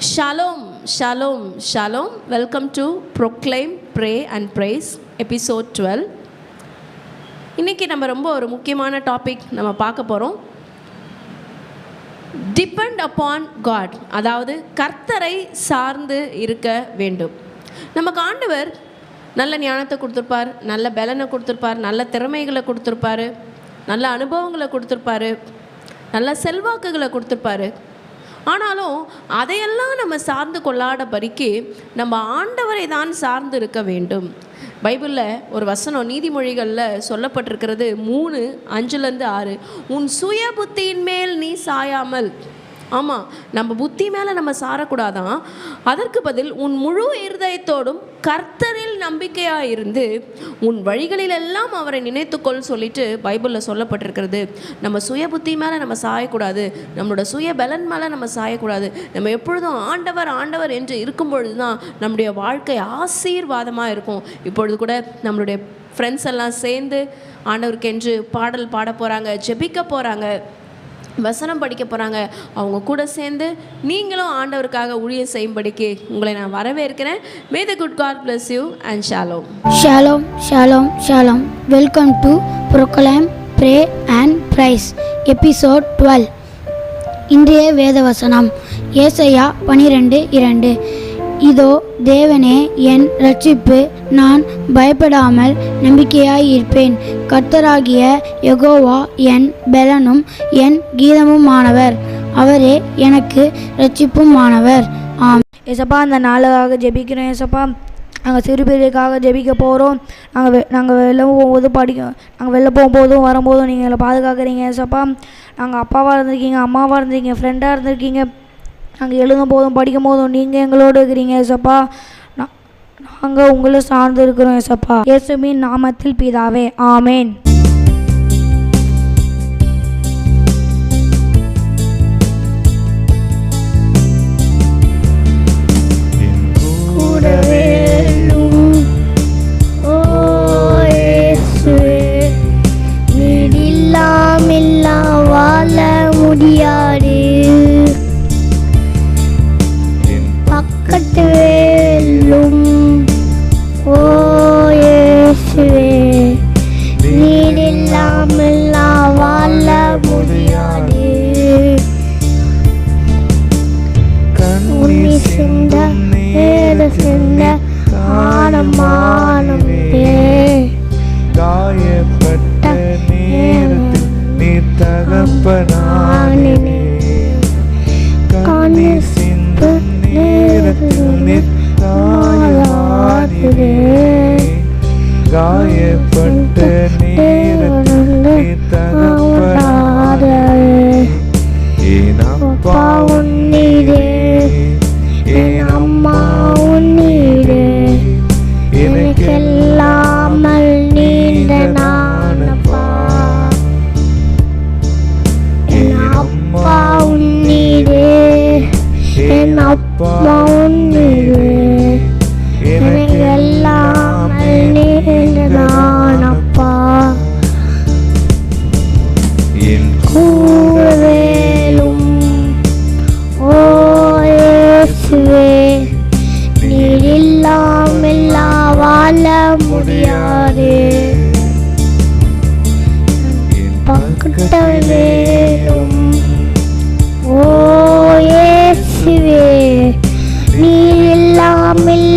Shalom, shalom, shalom. Welcome to Proclaim, Pray and Praise, episode 12. இன்றைக்கி நம்ம ரொம்ப ஒரு முக்கியமான டாபிக் நம்ம பார்க்க போகிறோம். டிபெண்ட் அப்பான் காட், அதாவது கர்த்தரை சார்ந்து இருக்க வேண்டும். நமக்கு ஆண்டவர் நல்ல ஞானத்தை கொடுத்துருப்பார், நல்ல பலனை கொடுத்துருப்பார், நல்ல திறமைகளை கொடுத்துருப்பார், நல்ல அனுபவங்களை கொடுத்துருப்பார், நல்ல செல்வாக்குகளை கொடுத்துருப்பாரு. ஆனாலும் அதையெல்லாம் நம்ம சார்ந்து கொள்ளாதபடிக்கு நம்ம ஆண்டவரை தான் சார்ந்து இருக்க வேண்டும். பைபிளில் ஒரு வசனம் நீதிமொழிகளில் சொல்லப்பட்டிருக்கிறது 3:5-6. உன் சுய புத்தியின் மேல் நீ சாயாமல். ஆமாம், நம்ம புத்தி மேலே நம்ம சாரக்கூடாதான். அதற்கு பதில் உன் முழு இருதயத்தோடும் கர்த்தரில் நம்பிக்கையாக இருந்து உன் வழிகளிலெல்லாம் அவரை நினைத்துக்கொள் சொல்லிட்டு பைபிளில் சொல்லப்பட்டிருக்கிறது. நம்ம சுய புத்தி மேலே நம்ம சாயக்கூடாது, நம்மளோட சுய பலன் மேலே நம்ம சாயக்கூடாது. நம்ம எப்பொழுதும் ஆண்டவர் ஆண்டவர் என்று இருக்கும் பொழுது தான் நம்முடைய வாழ்க்கை ஆசீர்வாதமாக இருக்கும். இப்பொழுது கூட நம்மளுடைய ஃப்ரெண்ட்ஸ் எல்லாம் சேர்ந்து ஆண்டவருக்கென்று பாடல் பாட போகிறாங்க, ஜெபிக்க போகிறாங்க, வசனம் படிக்க போகிறாங்க. அவங்க கூட சேர்ந்து நீங்களும் ஆண்டவருக்காக ஊழியம் செய்யும்படிக்கு உங்களை நான் வரவேற்கிறேன். May the good God bless you and shalom. Shalom, shalom, shalom. Welcome to Proclaim, Pray and Praise, episode 12. இன்றைய வேதவசனம் ஏசாயா 12:2. இதோ தேவனே என் இரட்சிப்பு, நான் பயப்படாமல் நம்பிக்கையாய் இருப்பேன். கர்த்தராகிய யெகோவா என் பெலனும் என் கீதமுமானவர், அவரே எனக்கு இரட்சிப்புமானவர். ஆம். ஏசப்பா, அந்த நாளுக்காக ஜெபிக்கிறோம். ஏசப்பா, நாங்கள் சிறுபிள்ளைக்காக ஜெபிக்க போகிறோம். நாங்கள் வெளில போகும்போது நாங்கள் வெளில போகும்போதும் வரும்போதும் நீங்கள் எங்களை பாதுகாக்கிறீங்க. ஏசப்பா, நாங்கள் அப்பாவாக இருந்திருக்கீங்க, அம்மாவாக இருந்திருக்கீங்க, ஃப்ரெண்டாக இருந்திருக்கீங்க. நாங்கள் எழுதும் போதும் படிக்கும் போதும் நீங்கள் எங்களோடு இருக்கிறீங்க. ஏசப்பா, நாங்கள் உங்களை சார்ந்து இருக்கிறோம். ஏசப்பா, இயேசுவின் நாமத்தில் பிதாவே, ஆமேன். வாழ முடியாது, பக்கத்து வேலும் ஓ இயேசுவே, நீர் இல்லாமல் நான் வாழ முடியாது. கண்ணீர் சிந்த நேர சிந்த ஆனமானமே, காயப்பட்ட நேரத்தில் நீ தகப்பனானே. கண்ணீர் சிந்தும் நேரத்தில் நீ தாயானே. காயப்பட்ட நேரத்தில் நீ தகப்பனானே. என் அப்பா உன்னீரே, என் அம்மா உன்னீரே, எனக்கெல்லாமல் நீண்ட நானப்பா. என் அப்பா உன்னீரே, என் அப்பா உன்னீரே, எனக்கெல்லாமல் நீண்ட நானப்பா. என் கூடவேலும் ஓ இயேசுவே, நீர் இல்லாமல் வாழ முடியாது. பக்கத்தவேலும் ஓ இயேசுவே, நீர் இல்லாமல்